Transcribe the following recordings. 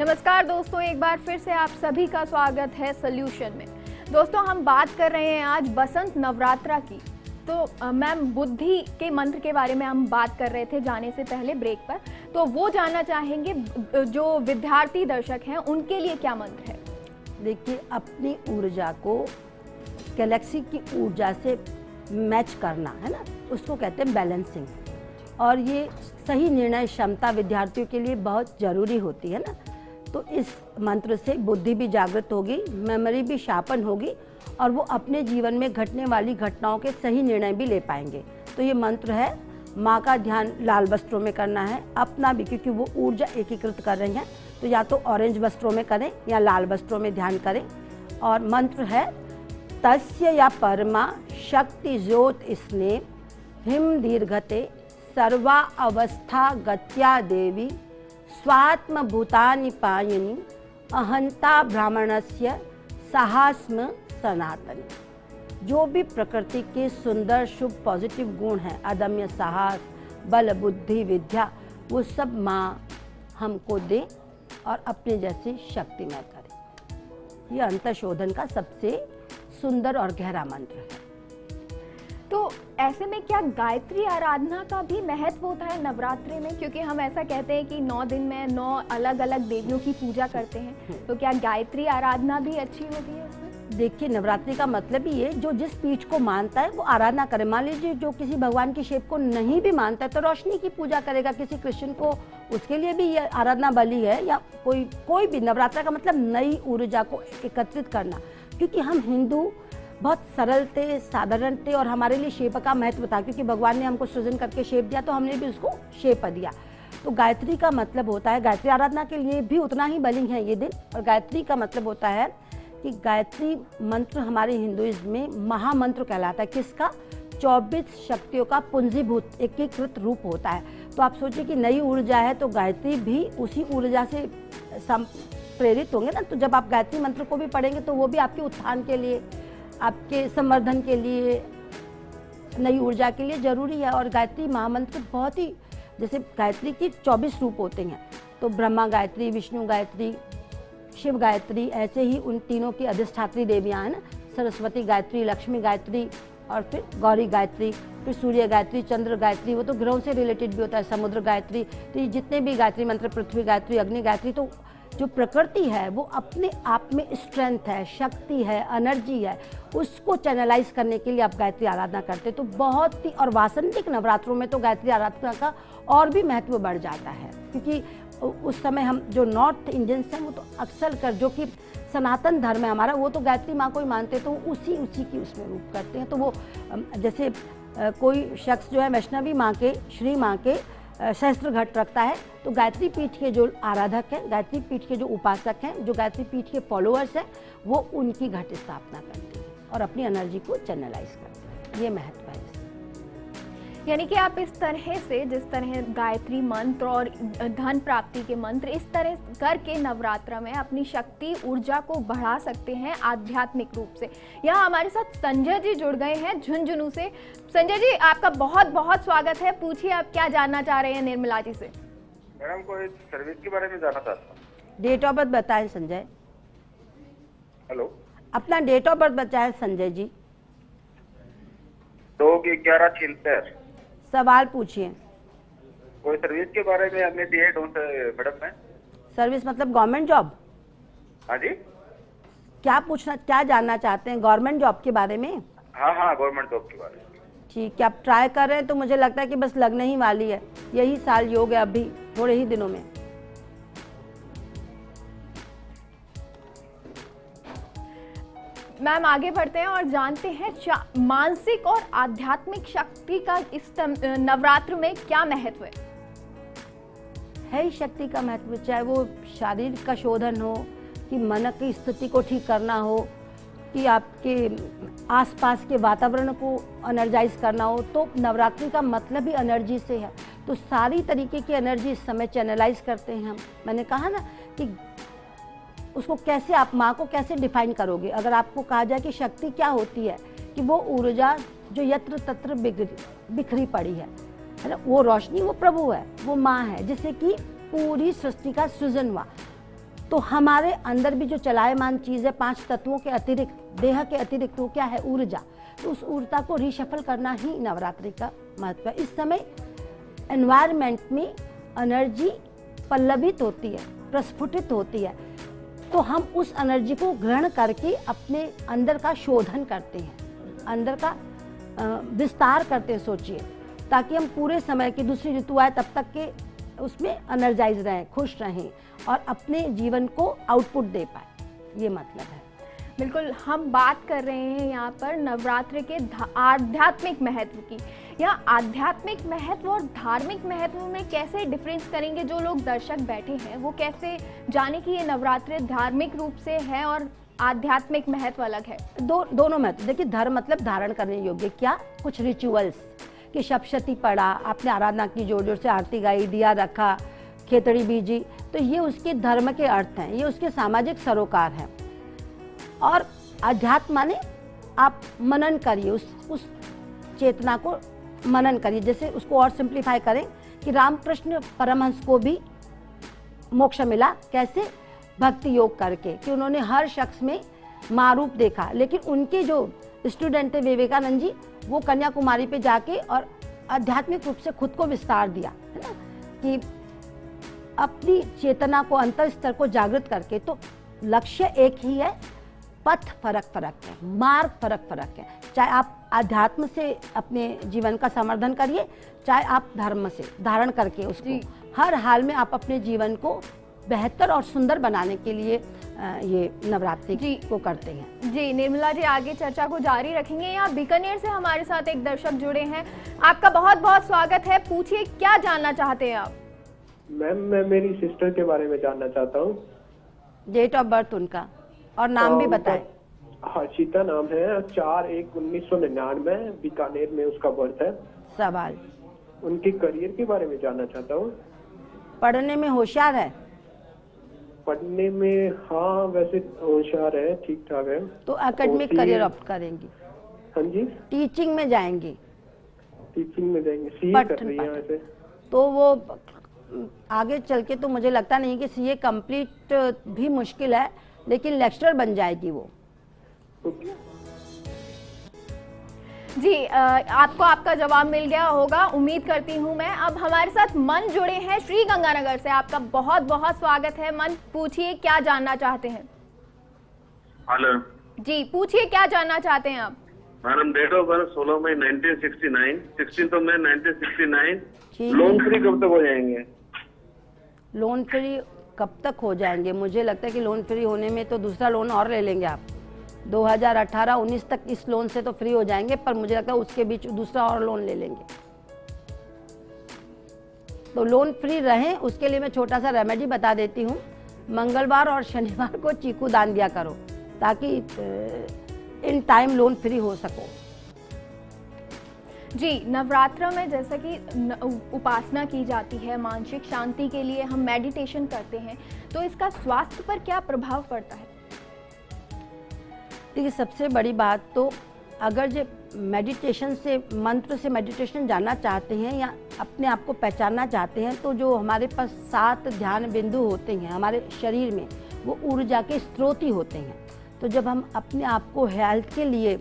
नमस्कार दोस्तों, एक बार फिर से आप सभी का स्वागत है सॉल्यूशन में। दोस्तों, हम बात कर रहे हैं आज बसंत नवरात्रा की। तो मैम, बुद्धि के मंत्र के बारे में हम बात कर रहे थे जाने से पहले ब्रेक पर, तो वो जानना चाहेंगे जो विद्यार्थी दर्शक हैं उनके लिए क्या मंत्र है। देखिए, अपनी ऊर्जा को गैलेक्सी की ऊर्जा से मैच करना है ना, उसको कहते हैं बैलेंसिंग। और ये सही निर्णय क्षमता विद्यार्थियों के लिए बहुत ज़रूरी होती है ना। तो इस मंत्र से बुद्धि भी जागृत होगी, मेमोरी भी शार्पन होगी और वो अपने जीवन में घटने वाली घटनाओं के सही निर्णय भी ले पाएंगे। तो ये मंत्र है, माँ का ध्यान लाल वस्त्रों में करना है, अपना भी, क्योंकि वो ऊर्जा एकीकृत कर रही हैं, तो या तो ऑरेंज वस्त्रों में करें या लाल वस्त्रों में ध्यान करें। और मंत्र है, तस्य या परमा शक्ति ज्योत स्नेह हिम दीर्घते सर्वा अवस्था गत्या देवी स्वात्म भूतानि पायनी अहंता ब्राह्मणस्य साहस्म सनातनी। जो भी प्रकृति के सुंदर शुभ पॉजिटिव गुण हैं, अदम्य साहस, बल, बुद्धि, विद्या, वो सब माँ हमको दे और अपने जैसे शक्तिमय करे। ये अंतर्शोधन का सबसे सुंदर और गहरा मंत्र है। तो ऐसे में क्या गायत्री आराधना का भी महत्व होता है नवरात्रि में? क्योंकि हम ऐसा कहते हैं कि 9 दिन में 9 अलग अलग देवियों की पूजा करते हैं, तो क्या गायत्री आराधना भी अच्छी होती है उसमें? देखिए, नवरात्रि का मतलब ही ये, जो जिस पीठ को मानता है वो आराधना करे। मान लीजिए जो किसी भगवान की शेप को नहीं भी मानता है तो रोशनी की पूजा करेगा, किसी कृष्ण को, उसके लिए भी ये आराधना बलि है। या कोई भी, नवरात्रि का मतलब नई ऊर्जा को एकत्रित करना। क्योंकि हम हिंदू बहुत सरल थे, साधारण थे और हमारे लिए शेप का महत्व था, क्योंकि भगवान ने हमको सृजन करके शेप दिया तो हमने भी उसको शेप दिया। तो गायत्री का मतलब होता है, गायत्री आराधना के लिए भी उतना ही बलि है ये दिन। और गायत्री का मतलब होता है कि गायत्री मंत्र हमारे हिंदुइज्म में महामंत्र कहलाता है। किसका? 24 शक्तियों का पूंजीभूत एकीकृत रूप होता है। तो आप सोचिए कि नई ऊर्जा है तो गायत्री भी उसी ऊर्जा से प्रेरित होंगे ना। तो जब आप गायत्री मंत्र को भी पढ़ेंगे तो वो भी आपके उत्थान के लिए, आपके संवर्धन के लिए, नई ऊर्जा के लिए जरूरी है। और गायत्री महामंत्र बहुत ही, जैसे गायत्री की 24 रूप होते हैं, तो ब्रह्मा गायत्री, विष्णु गायत्री, शिव गायत्री, ऐसे ही उन तीनों की अधिष्ठात्री देवियाँ हैं ना, सरस्वती गायत्री, लक्ष्मी गायत्री और फिर गौरी गायत्री, फिर सूर्य गायत्री, चंद्र गायत्री, वो तो ग्रहों से रिलेटेड भी होता है, समुद्र गायत्री। तो ये जितने भी गायत्री मंत्र, पृथ्वी गायत्री, अग्नि गायत्री, तो जो प्रकृति है वो अपने आप में स्ट्रेंथ है, शक्ति है, एनर्जी है, उसको चैनलाइज करने के लिए आप गायत्री आराधना करते। तो बहुत ही, और वासंतिक नवरात्रों में तो गायत्री आराधना का और भी महत्व बढ़ जाता है, क्योंकि उस समय हम जो नॉर्थ इंडियंस हैं वो तो अक्सर कर, जो कि सनातन धर्म है हमारा, वो तो गायत्री माँ को ही मानते हैं, तो उसी की उसमें रूप करते हैं। तो वो जैसे कोई शख्स जो है वैष्णवी माँ के, श्री माँ के सहस्त्र घट रखता है, तो गायत्री पीठ के जो आराधक हैं, गायत्री पीठ के जो उपासक हैं, जो गायत्री पीठ के फॉलोअर्स हैं, वो उनकी घट स्थापना करते हैं और अपनी एनर्जी को चैनलाइज करते हैं। ये महत्व है। यानी कि आप इस तरह से, जिस तरह गायत्री मंत्र और धन प्राप्ति के मंत्र, इस तरह करके नवरात्र में अपनी शक्ति, ऊर्जा को बढ़ा सकते हैं आध्यात्मिक रूप से। यहाँ हमारे साथ संजय जी जुड़ गए हैं झुंझुनू से। संजय जी, आपका बहुत बहुत स्वागत है। पूछिए, आप क्या जानना चाह रहे हैं निर्मला जी से? मैडम को एक सर्विस के बारे में जानना चाहता हूँ। डेट ऑफ बर्थ बताएं संजय। हेलो, अपना डेट ऑफ बर्थ बताएं संजय जी। 2/11/76। सवाल पूछिए। कोई सर्विस के बारे में हमने दिए मैडम में। सर्विस मतलब गवर्नमेंट जॉब? हाँ जी। क्या जानना चाहते हैं गवर्नमेंट जॉब के बारे में? हाँ, गवर्नमेंट जॉब के बारे में। ठीक है, आप ट्राई कर रहे हैं तो मुझे लगता है कि बस लगने ही वाली है। यही साल योग है, अभी थोड़े ही दिनों में। मैम, आगे बढ़ते हैं और जानते हैं मानसिक और आध्यात्मिक शक्ति का इस नवरात्र में क्या महत्व है। ही शक्ति का महत्व, चाहे वो शारीरिक का शोधन हो, कि मन की स्थिति को ठीक करना हो, कि आपके आसपास के वातावरण को एनर्जाइज करना हो, तो नवरात्रि का मतलब ही एनर्जी से है। तो सारी तरीके की एनर्जी इस समय चैनलाइज करते हैं हम। मैंने कहा ना कि उसको कैसे, आप माँ को कैसे डिफाइन करोगे? अगर आपको कहा जाए कि शक्ति क्या होती है, कि वो ऊर्जा जो यत्र तत्र बिखरी पड़ी है ना, वो रोशनी, वो प्रभु है, वो माँ है, जिससे कि पूरी सृष्टि का सृजन हुआ। तो हमारे अंदर भी जो चलायमान चीज़ है 5 तत्वों के अतिरिक्त, देह के अतिरिक्त, वो क्या है? ऊर्जा। तो उस ऊर्जा को रिशफल करना ही नवरात्रि का महत्व है। इस समय एनवायरनमेंट में एनर्जी पल्लवित होती है, प्रस्फुटित होती है, तो हम उस एनर्जी को ग्रहण करके अपने अंदर का शोधन करते हैं, अंदर का विस्तार करते हैं, सोचिए, ताकि हम पूरे समय की दूसरी ऋतु आए तब तक के उसमें एनर्जाइज रहें, खुश रहें और अपने जीवन को आउटपुट दे पाए, ये मतलब है। बिल्कुल, हम बात कर रहे हैं यहाँ पर नवरात्र के आध्यात्मिक महत्व की। यहाँ आध्यात्मिक महत्व और धार्मिक महत्व में कैसे डिफरेंस करेंगे? जो लोग दर्शक बैठे हैं वो कैसे जाने कि ये नवरात्र धार्मिक रूप से है और आध्यात्मिक महत्व अलग है? दोनों महत्व। देखिए, धर्म मतलब धारण करने योग्य, क्या? कुछ रिचुअल्स कि सप्तशती पढ़ा, आपने आराधना की, जोर जोर से आरती गाई, दिया रखा, खेतड़ी बीजी, तो ये उसके धर्म के अर्थ हैं, ये उसके सामाजिक सरोकार हैं। और अध्यात्म माने आप मनन करिए, उस चेतना को मनन करिए। जैसे उसको और सिंप्लीफाई करें कि रामकृष्ण परमहंस को भी मोक्ष मिला, कैसे? भक्ति योग करके, कि उन्होंने हर शख्स में माँ रूप देखा। लेकिन उनके जो स्टूडेंट थे विवेकानंद जी, वो कन्याकुमारी पे जाके और आध्यात्मिक रूप से खुद को विस्तार दिया, है ना, कि अपनी चेतना को, अंतर स्तर को जागृत करके। तो लक्ष्य एक ही है, पथ फर्क है, मार्ग फर्क है। चाहे आप अध्यात्म से अपने जीवन का संवर्धन करिए, चाहे आप धर्म से धारण करके उसको, हर हाल में आप अपने जीवन को बेहतर और सुंदर बनाने के लिए ये नवरात्रि को करते हैं। जी निर्मला जी, आगे चर्चा को जारी रखेंगे। यहाँ बीकानेर से हमारे साथ एक दर्शक जुड़े हैं, आपका बहुत बहुत स्वागत है। पूछिए, क्या जानना चाहते हैं आप? मैम, मैं मेरी सिस्टर के बारे में जानना चाहता हूँ। डेट ऑफ बर्थ उनका और नाम भी बताएं। हर्षिता नाम है, 4/1/1999, बीकानेर में उसका बर्थ है। सवाल? उनके करियर के बारे में जानना चाहता हूँ। पढ़ने में होशियार है? पढ़ने में हाँ, वैसे होशियार है, ठीक ठाक है। तो एकेडमिक करियर ऑप्ट करेंगी? हाँ जी। टीचिंग में जाएंगी? टीचिंग में जाएंगे, सीए कर रही है वैसे। तो वो आगे चल के तो मुझे लगता नहीं कि सीए कंप्लीट भी मुश्किल है, लेकिन लेक्चरर बन जाएगी वो। जी आपको आपका जवाब मिल गया होगा, उम्मीद करती हूँ मैं। अब हमारे साथ मन जुड़े हैं श्री गंगानगर से, आपका बहुत बहुत स्वागत है। मन, पूछिए, क्या जानना चाहते हैं? हेलो जी, पूछिए, क्या जानना चाहते हैं आप? मैडम, डेट ऑफ बर्थ 16 मई 1969, 16 मई 1969। लोन फ्री कब तक हो जाएंगे? लोन फ्री कब तक हो जाएंगे? मुझे लगता है कि लोन फ्री होने में तो दूसरा लोन और ले लेंगे आप। 2018-19 तक इस लोन से तो फ्री हो जाएंगे, पर मुझे लगता है उसके बीच दूसरा और लोन ले लेंगे। तो लोन फ्री रहें, उसके लिए मैं छोटा सा रेमेडी बता देती हूँ। मंगलवार और शनिवार को चीकू दान दिया करो, ताकि इन टाइम लोन फ्री हो सको। जी, नवरात्र में जैसा कि उपासना की जाती है, मानसिक शांति के लिए हम मेडिटेशन करते हैं, तो इसका स्वास्थ्य पर क्या प्रभाव पड़ता है? देखिए, सबसे बड़ी बात तो, अगर जो मेडिटेशन से, मंत्र से मेडिटेशन जानना चाहते हैं या अपने आप को पहचानना चाहते हैं, तो जो हमारे पास 7 ध्यान बिंदु होते हैं हमारे शरीर में, वो ऊर्जा के स्रोत ही होते हैं। तो जब हम अपने आप को हेल्थ के लिए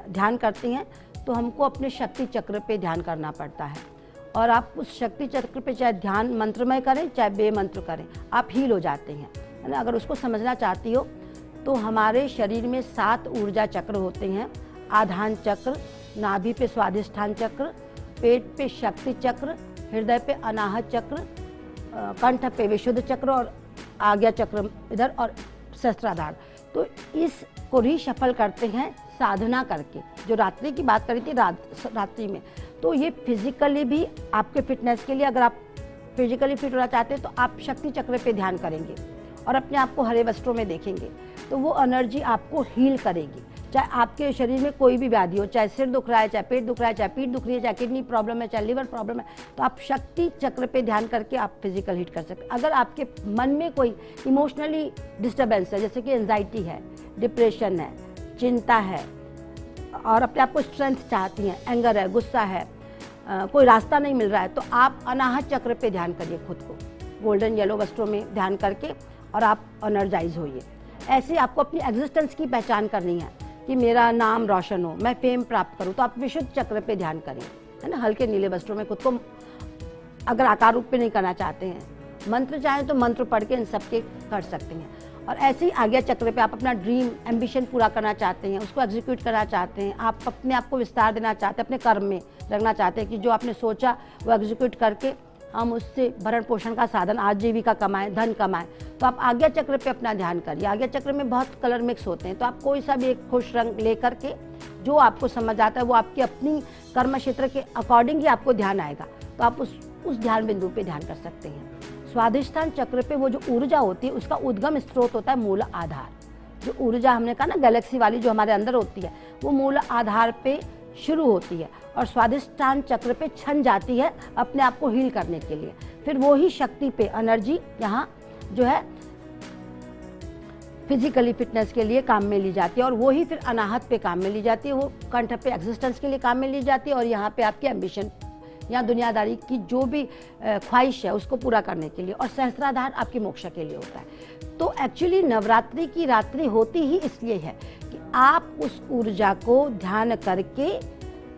ध्यान करते हैं, तो हमको अपने शक्ति चक्र पे ध्यान करना पड़ता है। और आप उस शक्ति चक्र पे चाहे ध्यान मंत्रमय करें चाहे बेमंत्र करें, आप हील हो जाते हैं, है ना। अगर उसको समझना चाहती हो तो हमारे शरीर में 7 ऊर्जा चक्र होते हैं। आधान चक्र, नाभि पे स्वाधिष्ठान चक्र, पेट पे शक्ति चक्र, हृदय पे अनाहत चक्र, कंठ पे विशुद्ध चक्र और आज्ञा चक्र इधर, और सहस्त्राधार। तो इसको रीशफल करते हैं साधना करके। जो रात्रि की बात करी थी, रात्रि में, तो ये फिजिकली भी आपके फिटनेस के लिए, अगर आप फिजिकली फिट होना चाहते हैं तो आप शक्ति चक्र पे ध्यान करेंगे और अपने आप को हरे वस्त्रों में देखेंगे, तो वो एनर्जी आपको हील करेगी। चाहे आपके शरीर में कोई भी व्याधि हो, चाहे सिर दुख रहा है, चाहे पेट दुख रहा है, चाहे पीठ दुख रही है, चाहे किडनी प्रॉब्लम है, चाहे लिवर प्रॉब्लम है, तो आप शक्ति चक्र पे ध्यान करके आप फिजिकल हीट कर सकते हैं। अगर आपके मन में कोई इमोशनली डिस्टर्बेंस है, जैसे कि एंजाइटी है, डिप्रेशन है, चिंता है, और अपने आप को स्ट्रेंथ चाहती हैं, एंगर है, गुस्सा है, कोई रास्ता नहीं मिल रहा है, तो आप अनाहत चक्र पे ध्यान करिए खुद को, गोल्डन येलो वस्त्रों में ध्यान करके, और आप एनर्जाइज होइए। ऐसे आपको अपनी एग्जिस्टेंस की पहचान करनी है कि मेरा नाम रोशन हो, मैं फेम प्राप्त करूं, तो आप विशुद्ध चक्र पे ध्यान करें, है ना। हल्के नीले वस्त्रों में खुद को, अगर आकार रूप पे नहीं करना चाहते हैं, मंत्र चाहें तो मंत्र पढ़ के इन सब के कर सकते हैं। और ऐसे ही आज्ञा चक्र पे आप अपना ड्रीम एम्बिशन पूरा करना चाहते हैं, उसको एग्जीक्यूट करना चाहते हैं, आप अपने आप को विस्तार देना चाहते हैं, अपने कर्म में रखना चाहते हैं कि जो आपने सोचा वो एग्जीक्यूट करके हम उससे भरण पोषण का साधन, आजीविका कमाएं, धन कमाएं, तो आप आज्ञा चक्र पे अपना ध्यान करिए। आज्ञा चक्र में बहुत कलर मिक्स होते हैं, तो आप कोई सा भी एक खुश रंग ले करके जो आपको समझ आता है वो आपकी अपनी कर्म क्षेत्र के अकॉर्डिंग ही आपको ध्यान आएगा, तो आप उस ध्यान बिंदु पे ध्यान कर सकते हैं। स्वाधिष्ठान चक्र पे वो जो ऊर्जा होती है उसका उद्गम स्रोत होता है मूल आधार। जो ऊर्जा हमने कहा ना गैलेक्सी वाली जो हमारे अंदर होती है, वो मूल आधार पे शुरू होती है और स्वाधिष्ठान चक्र पे छन जाती है अपने आप को हील करने के लिए। फिर वो ही शक्ति पे एनर्जी यहाँ जो है फिजिकली फिटनेस के लिए काम में ली जाती है और वो ही फिर अनाहत पे काम में ली जाती है, वो कंठ पे एग्जिस्टेंस के लिए काम में ली जाती है और यहाँ पे आपकी एम्बिशन या दुनियादारी की जो भी ख्वाहिश है उसको पूरा करने के लिए, और सहस्त्राधार आपकी मोक्ष के लिए होता है। तो एक्चुअली नवरात्रि की रात्रि होती ही इसलिए है कि आप उस ऊर्जा को ध्यान करके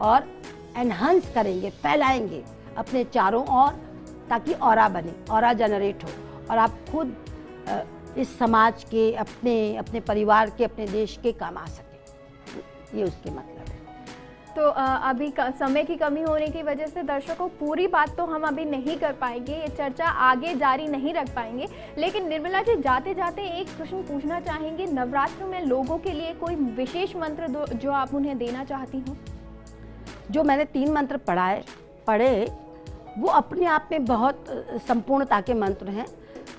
और एनहांस करेंगे, फैलाएंगे अपने चारों ओर, ताकि ऑरा बने, ऑरा जनरेट हो और आप खुद इस समाज के, अपने परिवार के, अपने देश के काम आ सके। ये उसके मतलब है। तो अभी समय की कमी होने की वजह से दर्शकों पूरी बात तो हम अभी नहीं कर पाएंगे, ये चर्चा आगे जारी नहीं रख पाएंगे, लेकिन निर्मला जी जाते जाते एक प्रश्न पूछना चाहेंगे, नवरात्र में लोगों के लिए कोई विशेष मंत्र जो आप उन्हें देना चाहती हो? जो मैंने 3 मंत्र पढ़े वो अपने आप में बहुत संपूर्णता के मंत्र हैं।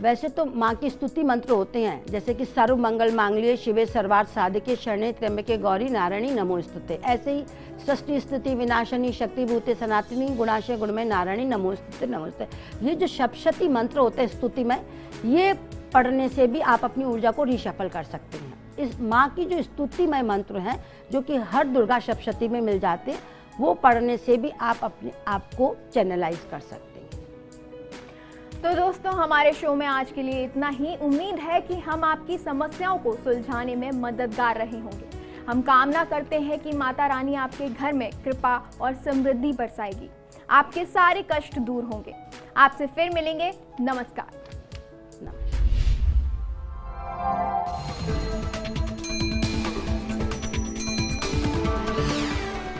वैसे तो माँ की स्तुति मंत्र होते हैं, जैसे कि सर्व मंगल मांगल्ये शिवे सर्वार्थ साधिके शरणे त्र्यंबके गौरी नारायणी नमोस्तुते। ऐसे ही सृष्टि स्थिति विनाशनी शक्ति भूते सनातनी गुणाशय गुणमय नारायणी नमोस्तुते नमोस्तुते। ये जो सप्तशती मंत्र होते हैं स्तुति में, ये पढ़ने से भी आप अपनी ऊर्जा को रिशफल कर सकते हैं। इस माँ की जो स्तुतिमय मंत्र हैं जो कि हर दुर्गा सप्तशती में मिल जाते हैं, वो पढ़ने से भी आप अपने आप को चैनलाइज कर सकते हैं। तो दोस्तों हमारे शो में आज के लिए इतना ही। उम्मीद है कि हम आपकी समस्याओं को सुलझाने में मददगार रहे होंगे। हम कामना करते हैं कि माता रानी आपके घर में कृपा और समृद्धि बरसाएगी, आपके सारे कष्ट दूर होंगे। आपसे फिर मिलेंगे। नमस्कार।